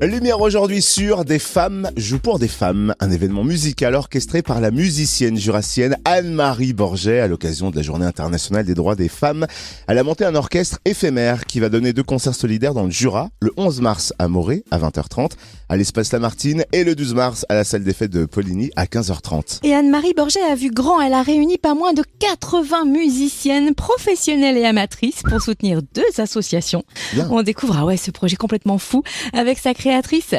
Lumière aujourd'hui sur Des femmes jouent pour des femmes, un événement musical orchestré par la musicienne jurassienne Anne-Marie Borget à l'occasion de la Journée internationale des droits des femmes. Elle a monté un orchestre éphémère qui va donner 2 concerts solidaires dans le Jura, le 11 mars à Morée à 20h30, à l'espace Lamartine, et le 12 mars à la salle des fêtes de Poligny à 15h30. Et Anne-Marie Borget a vu grand, elle a réuni pas moins de 80 musiciennes professionnelles et amatrices pour soutenir 2 associations. Bien. On découvre ce projet complètement fou avec sa créatrice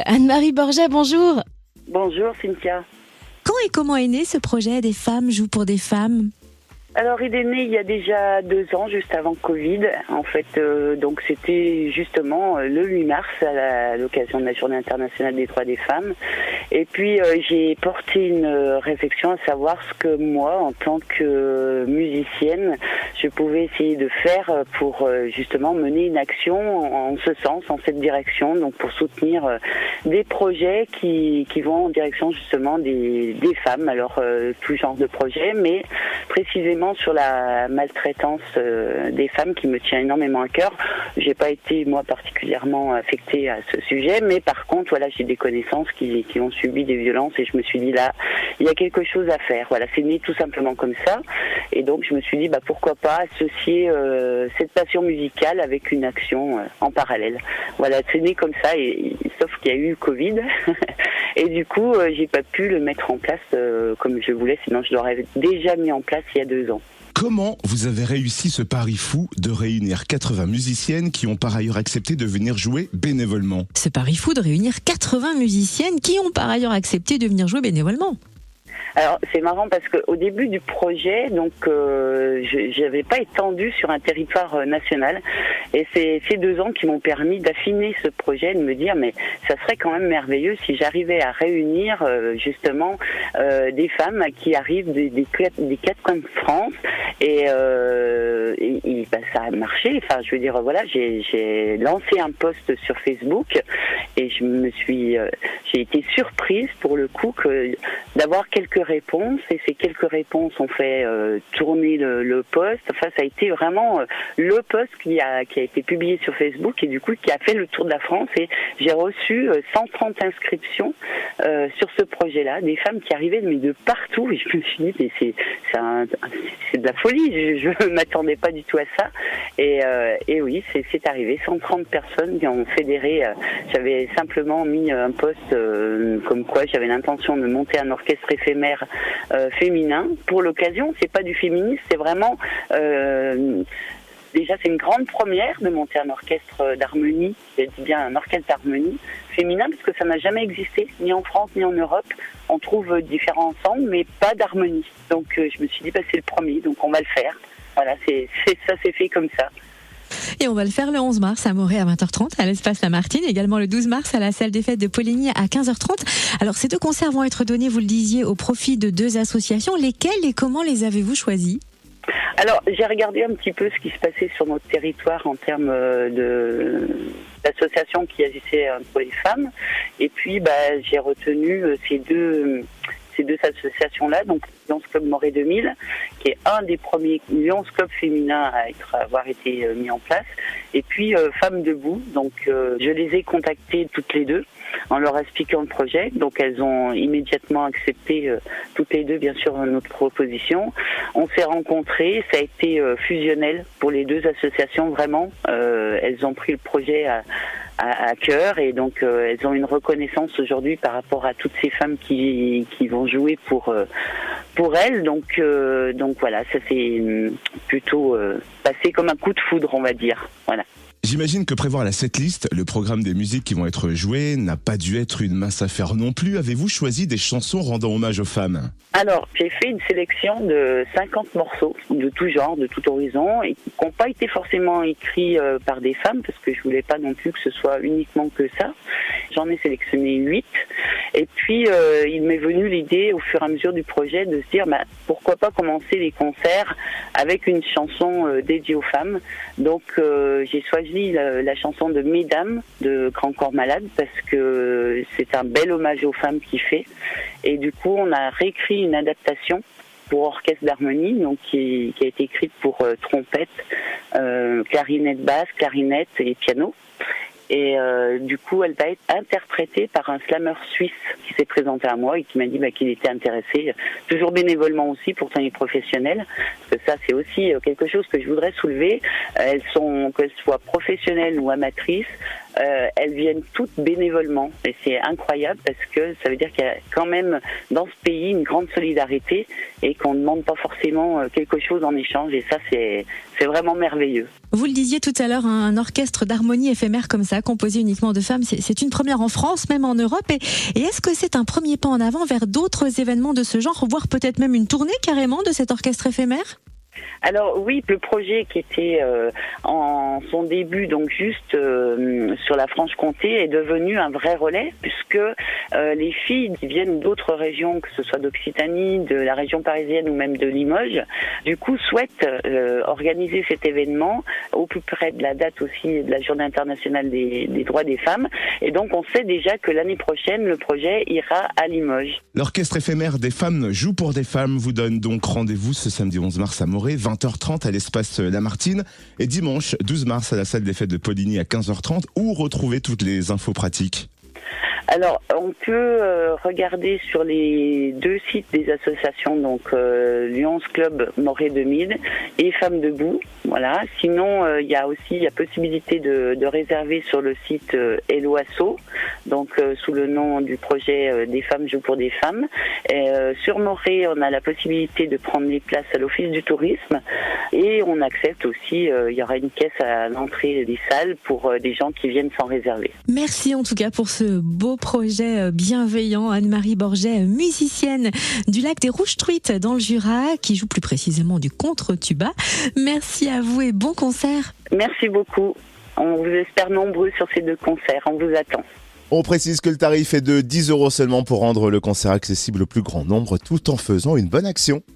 Anne-Marie Borget. Bonjour. Bonjour Cynthia. Quand et comment est né ce projet Des femmes jouent pour des femmes ? Alors il est né il y a déjà 2 ans, juste avant Covid. En fait, donc c'était justement le 8 mars à l'occasion de la Journée internationale des droits des femmes. Et puis j'ai porté une réflexion à savoir ce que moi, en tant que musicienne, je pouvais essayer de faire pour justement mener une action en ce sens, en cette direction, donc pour soutenir des projets qui vont en direction justement des femmes. Alors tout genre de projets, mais précisément sur la maltraitance des femmes qui me tient énormément à cœur. J'ai pas été moi particulièrement affectée à ce sujet, mais par contre voilà, j'ai des connaissances qui ont subi des violences et je me suis dit là, il y a quelque chose à faire. Voilà, c'est né tout simplement comme ça. Et donc je me suis dit pourquoi pas associer cette passion musicale avec une action en parallèle. Voilà, c'est né comme ça et sauf qu'il y a eu Covid et du coup j'ai pas pu le mettre en place comme je voulais, sinon je l'aurais déjà mis en place il y a 2 ans. Comment vous avez réussi ce pari fou de réunir 80 musiciennes qui ont par ailleurs accepté de venir jouer bénévolement ? Ce pari fou de réunir 80 musiciennes qui ont par ailleurs accepté de venir jouer bénévolement. Alors c'est marrant parce qu'au début du projet, donc je n'avais pas étendu sur un territoire national et c'est ces 2 ans qui m'ont permis d'affiner ce projet, de me dire mais ça serait quand même merveilleux si j'arrivais à réunir justement des femmes qui arrivent des 4 coins de France et ça a marché. Enfin je veux dire voilà, j'ai lancé un post sur Facebook et j'ai été surprise pour le coup d'avoir quelques réponses et ces quelques réponses ont fait tourner le post. Enfin, ça a été vraiment le post qui a été publié sur Facebook et du coup qui a fait le tour de la France et j'ai reçu 130 inscriptions sur ce projet-là, des femmes qui arrivaient mais de partout et je me suis dit mais c'est de la folie, je ne m'attendais pas du tout à ça et oui, c'est arrivé, 130 personnes qui ont fédéré. J'avais simplement mis un post comme quoi j'avais l'intention de monter un orchestre éphémère féminin pour l'occasion. C'est pas du féminisme, c'est vraiment déjà c'est une grande première de monter un orchestre d'harmonie, je dis bien un orchestre d'harmonie féminin parce que ça n'a jamais existé ni en France ni en Europe. On trouve différents ensembles mais pas d'harmonie. Donc je me suis dit c'est le premier, donc on va le faire. Voilà, ça s'est fait comme ça. Et on va le faire le 11 mars à Morée à 20h30 à l'espace Lamartine, également le 12 mars à la salle des fêtes de Poligny à 15h30. Alors ces 2 concerts vont être donnés, vous le disiez, au profit de 2 associations. Lesquelles et comment les avez-vous choisis ? Alors j'ai regardé un petit peu ce qui se passait sur notre territoire en termes d'associations qui agissaient pour les femmes et puis j'ai retenu ces deux associations-là, donc Lions Club Morée 2000, qui est un des premiers Lions Club féminins à avoir été mis en place, et puis Femmes Debout. Donc je les ai contactées toutes les 2 en leur expliquant le projet. Donc elles ont immédiatement accepté toutes les 2, bien sûr, notre proposition. On s'est rencontrés, ça a été fusionnel pour les 2 associations, vraiment. Elles ont pris le projet à cœur et donc elles ont une reconnaissance aujourd'hui par rapport à toutes ces femmes qui vont jouer pour elles. Donc voilà, ça s'est plutôt passé comme un coup de foudre, on va dire. Voilà. J'imagine que prévoir la setlist, le programme des musiques qui vont être jouées, n'a pas dû être une mince affaire non plus. Avez-vous choisi des chansons rendant hommage aux femmes ? Alors, j'ai fait une sélection de 50 morceaux de tout genre, de tout horizon, et qui n'ont pas été forcément écrits par des femmes, parce que je voulais pas non plus que ce soit uniquement que ça. J'en ai sélectionné 8. Et puis, il m'est venu l'idée, au fur et à mesure du projet, de se dire, pourquoi pas commencer les concerts avec une chanson dédiée aux femmes. Donc, j'ai choisi la chanson de Mesdames de Grand Corps Malade, parce que c'est un bel hommage aux femmes qu'il fait. Et du coup, on a réécrit une adaptation pour orchestre d'harmonie, donc qui a été écrite pour trompette, clarinette basse, clarinette et piano. Et du coup, elle va être interprétée par un slammer suisse qui s'est présenté à moi et qui m'a dit qu'il était intéressé, toujours bénévolement aussi, pourtant il est professionnel. Parce que ça, c'est aussi quelque chose que je voudrais soulever. Elles sont, qu'elles soient professionnelles ou amatrices, elles viennent toutes bénévolement. Et c'est incroyable parce que ça veut dire qu'il y a quand même dans ce pays une grande solidarité et qu'on ne demande pas forcément quelque chose en échange. Et ça, c'est vraiment merveilleux. Vous le disiez tout à l'heure, un orchestre d'harmonie éphémère comme ça, composé uniquement de femmes, c'est une première en France, même en Europe. Et est-ce que c'est un premier pas en avant vers d'autres événements de ce genre, voire peut-être même une tournée carrément de cet orchestre éphémère ? Alors oui, le projet qui était en son début, donc juste sur la Franche-Comté, est devenu un vrai relais puisque les filles qui viennent d'autres régions, que ce soit d'Occitanie, de la région parisienne ou même de Limoges, du coup souhaitent organiser cet événement au plus près de la date aussi de la Journée internationale des droits des femmes. Et donc on sait déjà que l'année prochaine, le projet ira à Limoges. L'orchestre éphémère des femmes joue pour des femmes vous donne donc rendez-vous ce samedi 11 mars à Morée, 20h30 à l'espace Lamartine et dimanche 12 mars à la salle des fêtes de Poligny à 15h30 où retrouver toutes les infos pratiques. Alors, on peut regarder sur les deux sites des associations, donc Lions Club Morée 2000 et Femmes Debout. Voilà. Sinon, il y a possibilité de réserver sur le site Hello Asso, donc sous le nom du projet Des femmes jouent pour des femmes. Et, sur Morée, on a la possibilité de prendre les places à l'Office du tourisme et on accepte aussi, il y aura une caisse à l'entrée des salles pour des gens qui viennent sans réserver. Merci en tout cas pour ce beau projet bienveillant. Anne-Marie Borget, musicienne du Lac des Rouges Truites dans le Jura, qui joue plus précisément du contre-tuba. Merci à vous et bon concert. Merci beaucoup. On vous espère nombreux sur ces deux concerts. On vous attend. On précise que le tarif est de 10 € seulement pour rendre le concert accessible au plus grand nombre tout en faisant une bonne action.